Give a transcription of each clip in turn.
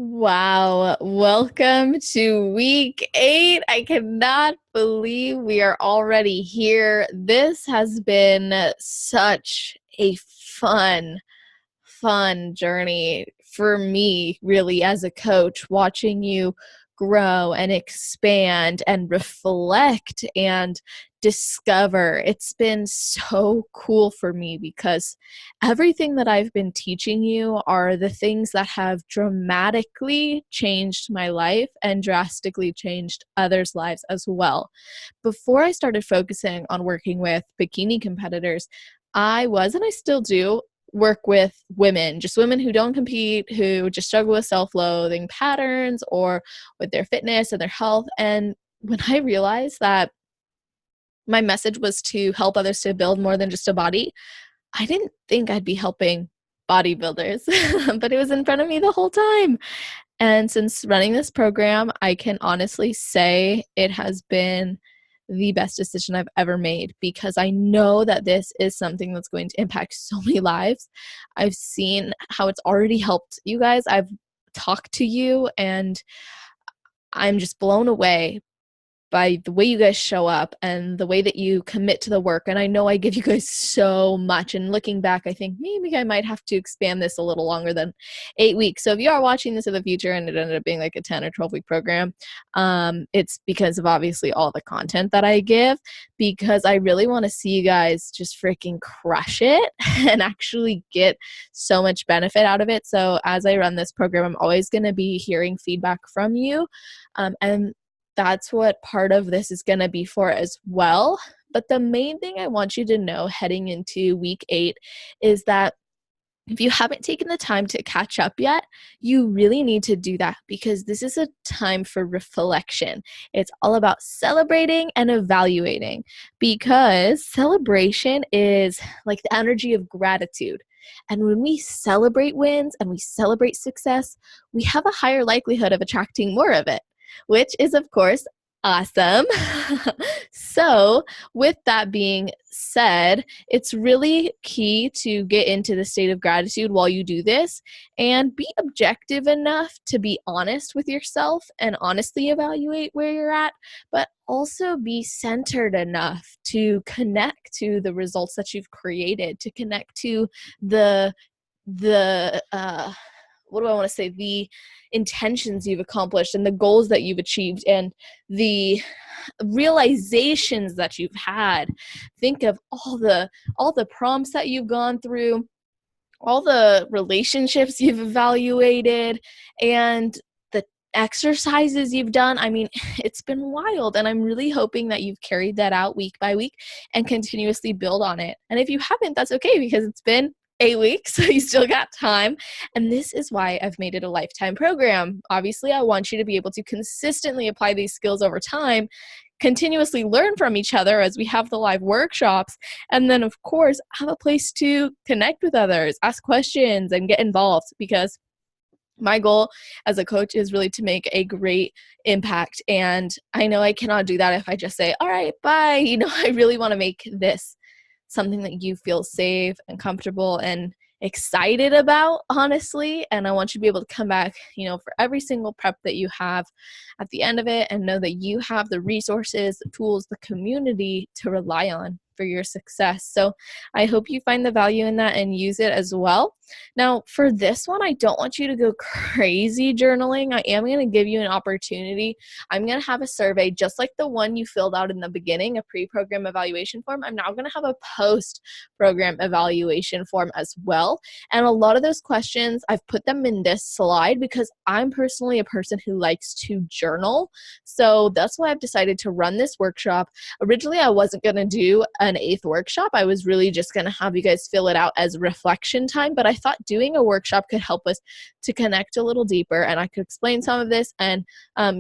Wow. Welcome to week 8. I cannot believe we are already here. This has been such a fun journey for me, really, as a coach, watching you grow and expand and reflect and discover. It's been so cool for me because everything that I've been teaching you are the things that have dramatically changed my life and drastically changed others' lives as well. Before I started focusing on working with bikini competitors, I was, and I still do, work with women, just women who don't compete, who just struggle with self-loathing patterns or with their fitness and their health. And when I realized that my message was to help others to build more than just a body, I didn't think I'd be helping bodybuilders, but it was in front of me the whole time. And since running this program, I can honestly say it has been the best decision I've ever made because I know that this is something that's going to impact so many lives. I've seen how it's already helped you guys. I've talked to you and I'm just blown away by the way you guys show up and the way that you commit to the work. And I know I give you guys so much. And looking back, I think maybe I might have to expand this a little longer than 8 weeks. So if you are watching this in the future and it ended up being like a 10 or 12 week program, it's because of obviously all the content that I give, because I really want to see you guys just freaking crush it and actually get so much benefit out of it. So as I run this program, I'm always going to be hearing feedback from you. And that's what part of this is going to be for as well. But the main thing I want you to know heading into week 8 is that if you haven't taken the time to catch up yet, you really need to do that because this is a time for reflection. It's all about celebrating and evaluating because celebration is like the energy of gratitude. And when we celebrate wins and we celebrate success, we have a higher likelihood of attracting more of it, which is, of course, awesome. So, with that being said, it's really key to get into the state of gratitude while you do this and be objective enough to be honest with yourself and honestly evaluate where you're at, but also be centered enough to connect to the results that you've created, to connect to the what do I want to say, the intentions you've accomplished and the goals that you've achieved and the realizations that you've had. Think of all the prompts that you've gone through, all the relationships you've evaluated, and the exercises you've done. I mean, it's been wild, and I'm really hoping that you've carried that out week by week and continuously build on it. And if you haven't, that's okay because it's been 8 weeks, so you still got time. And this is why I've made it a lifetime program. Obviously, I want you to be able to consistently apply these skills over time, continuously learn from each other as we have the live workshops, and then, of course, have a place to connect with others, ask questions, and get involved because my goal as a coach is really to make a great impact. And I know I cannot do that if I just say, all right, bye. I really want to make this something that you feel safe and comfortable and excited about, honestly. And I want you to be able to come back, for every single prep that you have at the end of it and know that you have the resources, the tools, the community to rely on for your success. So I hope you find the value in that and use it as well. Now, for this one, I don't want you to go crazy journaling. I am going to give you an opportunity. I'm going to have a survey just like the one you filled out in the beginning, a pre-program evaluation form. I'm now going to have a post-program evaluation form as well. And a lot of those questions, I've put them in this slide because I'm personally a person who likes to journal. So that's why I've decided to run this workshop. Originally, I wasn't going to do an 8th workshop. I was really just going to have you guys fill it out as reflection time, but I thought doing a workshop could help us to connect a little deeper and I could explain some of this and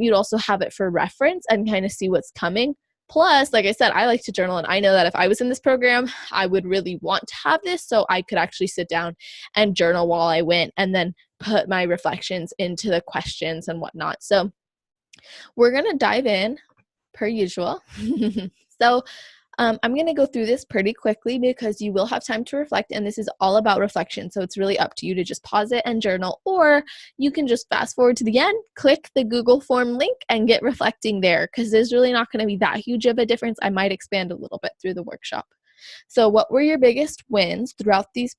you'd also have it for reference and kind of see what's coming. Plus, like I said, I like to journal and I know that if I was in this program, I would really want to have this so I could actually sit down and journal while I went and then put my reflections into the questions and whatnot. So we're going to dive in per usual. So I'm going to go through this pretty quickly because you will have time to reflect, and this is all about reflection. So it's really up to you to just pause it and journal, or you can just fast forward to the end, click the Google form link, and get reflecting there, because there's really not going to be that huge of a difference. I might expand a little bit through the workshop. So what were your biggest wins throughout this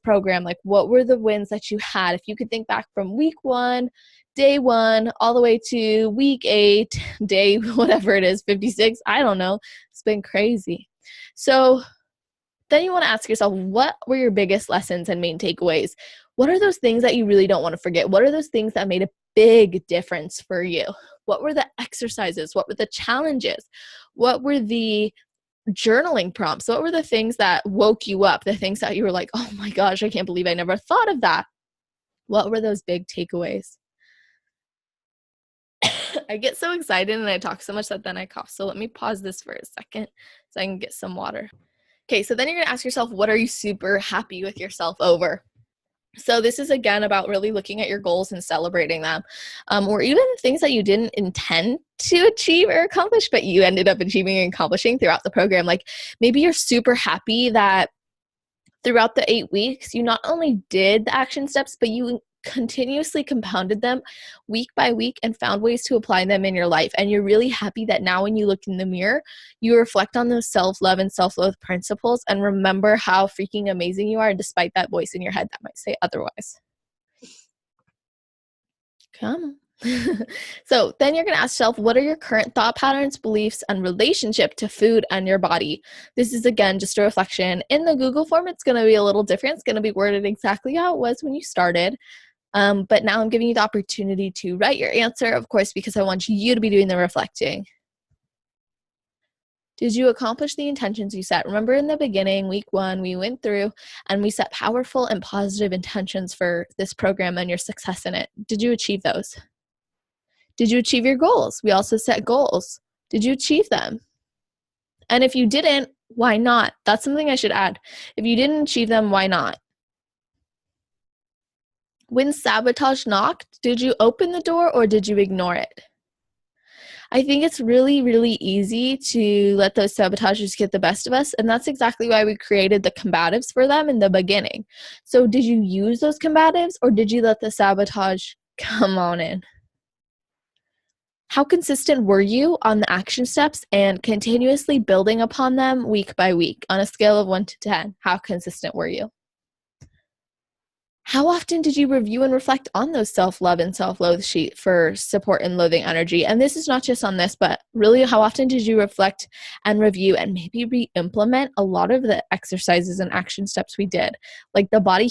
program? Like, what were the wins that you had? If you could think back from week 1, day 1, all the way to week 8, day whatever it is, 56, I don't know. It's been crazy. So then you want to ask yourself, what were your biggest lessons and main takeaways? What are those things that you really don't want to forget? What are those things that made a big difference for you? What were the exercises? What were the challenges? What were the journaling prompts? What were the things that woke you up? The things that you were like, oh my gosh, I can't believe I never thought of that. What were those big takeaways? I get so excited and I talk so much that then I cough. So let me pause this for a second so I can get some water. Okay, so then you're going to ask yourself, what are you super happy with yourself over? So this is, again, about really looking at your goals and celebrating them, or even things that you didn't intend to achieve or accomplish, but you ended up achieving and accomplishing throughout the program. Like, maybe you're super happy that throughout the 8 weeks, you not only did the action steps, but you continuously compounded them week by week and found ways to apply them in your life. And you're really happy that now when you look in the mirror, you reflect on those self-love and self-loathe principles and remember how freaking amazing you are, despite that voice in your head that might say otherwise. Come on. So then you're going to ask yourself, what are your current thought patterns, beliefs, and relationship to food and your body? This is, again, just a reflection. In the Google form, it's going to be a little different. It's going to be worded exactly how it was when you started. But now I'm giving you the opportunity to write your answer, of course, because I want you to be doing the reflecting. Did you accomplish the intentions you set? Remember, in the beginning, week 1, we went through and we set powerful and positive intentions for this program and your success in it. Did you achieve those? Did you achieve your goals? We also set goals. Did you achieve them? And if you didn't, why not? That's something I should add. If you didn't achieve them, why not? When sabotage knocked, did you open the door or did you ignore it? I think it's really, really easy to let those sabotages get the best of us, and that's exactly why we created the combatives for them in the beginning. So did you use those combatives or did you let the sabotage come on in? How consistent were you on the action steps and continuously building upon them week by week? On a scale of 1 to 10, how consistent were you? How often did you review and reflect on those self-love and self-loathe sheet for support and loathing energy? And this is not just on this, but really, how often did you reflect and review and maybe re-implement a lot of the exercises and action steps we did, like the body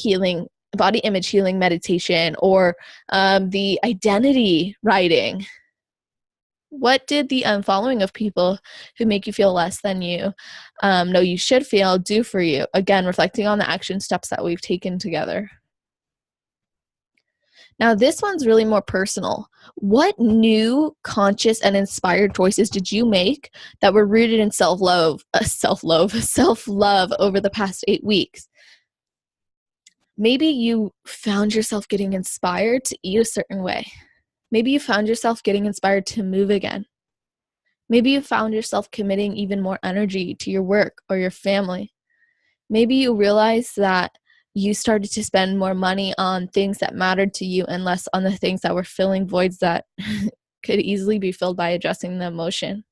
image healing meditation, or the identity writing? What did the unfollowing of people who make you feel less than you know you should feel do for you? Again, reflecting on the action steps that we've taken together. Now, this one's really more personal. What new, conscious, and inspired choices did you make that were rooted in self-love over the past 8 weeks? Maybe you found yourself getting inspired to eat a certain way. Maybe you found yourself getting inspired to move again. Maybe you found yourself committing even more energy to your work or your family. Maybe you realized that you started to spend more money on things that mattered to you and less on the things that were filling voids that could easily be filled by addressing the emotion.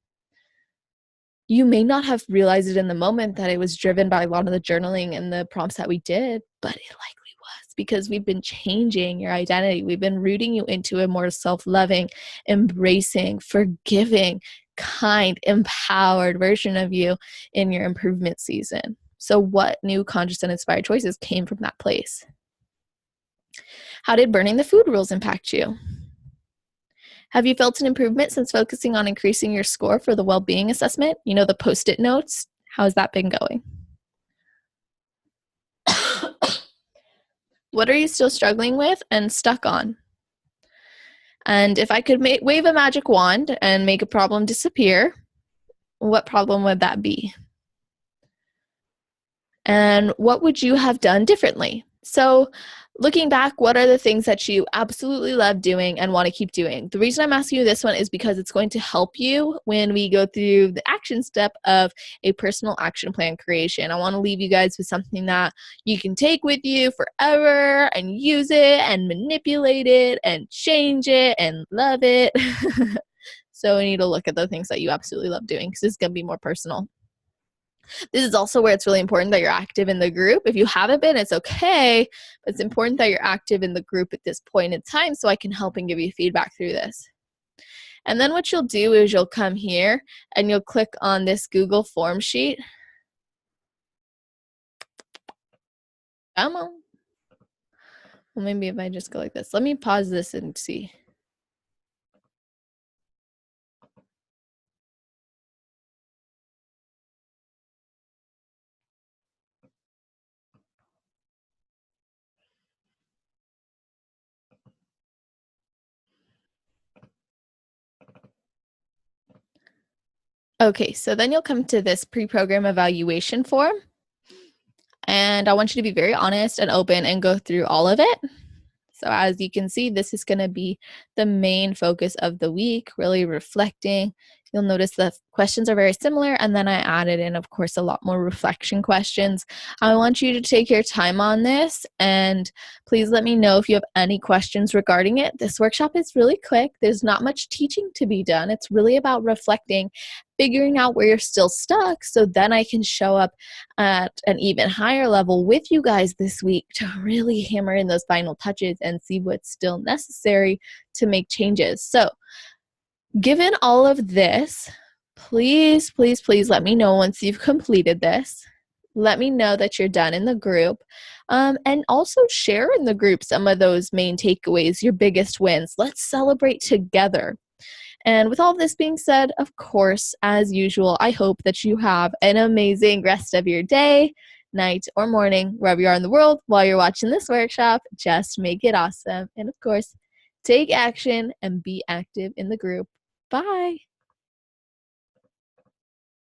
You may not have realized it in the moment that it was driven by a lot of the journaling and the prompts that we did, but it likely was, because we've been changing your identity. We've been rooting you into a more self-loving, embracing, forgiving, kind, empowered version of you in your improvement season. So what new conscious and inspired choices came from that place? How did burning the food rules impact you? Have you felt an improvement since focusing on increasing your score for the well-being assessment? You know, the Post-it notes. How has that been going? What are you still struggling with and stuck on? And if I could wave a magic wand and make a problem disappear, what problem would that be? And what would you have done differently? So Looking back, what are the things that you absolutely love doing and want to keep doing? The reason I'm asking you this one is because it's going to help you when we go through the action step of a personal action plan creation. I want to leave you guys with something that you can take with you forever and use it and manipulate it and change it and love it. So we need to look at the things that you absolutely love doing because this is going to be more personal. This is also where it's really important that you're active in the group. If you haven't been, it's okay, but it's important that you're active in the group at this point in time so I can help and give you feedback through this. And then what you'll do is you'll come here and you'll click on this Google form sheet. Come on. Well, maybe if I just go like this. Let me pause this and see. Okay, so then you'll come to this pre-program evaluation form. And I want you to be very honest and open and go through all of it. So as you can see, this is going to be the main focus of the week, really reflecting. You'll notice the questions are very similar, and then I added in, of course, a lot more reflection questions. I want you to take your time on this, and please let me know if you have any questions regarding it. This workshop is really quick. There's not much teaching to be done. It's really about reflecting, figuring out where you're still stuck, so then I can show up at an even higher level with you guys this week to really hammer in those final touches and see what's still necessary to make changes. So given all of this, please, please, please let me know once you've completed this. Let me know that you're done in the group. And also share in the group some of those main takeaways, your biggest wins. Let's celebrate together. And with all of this being said, of course, as usual, I hope that you have an amazing rest of your day, night, or morning, wherever you are in the world while you're watching this workshop. Just make it awesome. And of course, take action and be active in the group. Bye.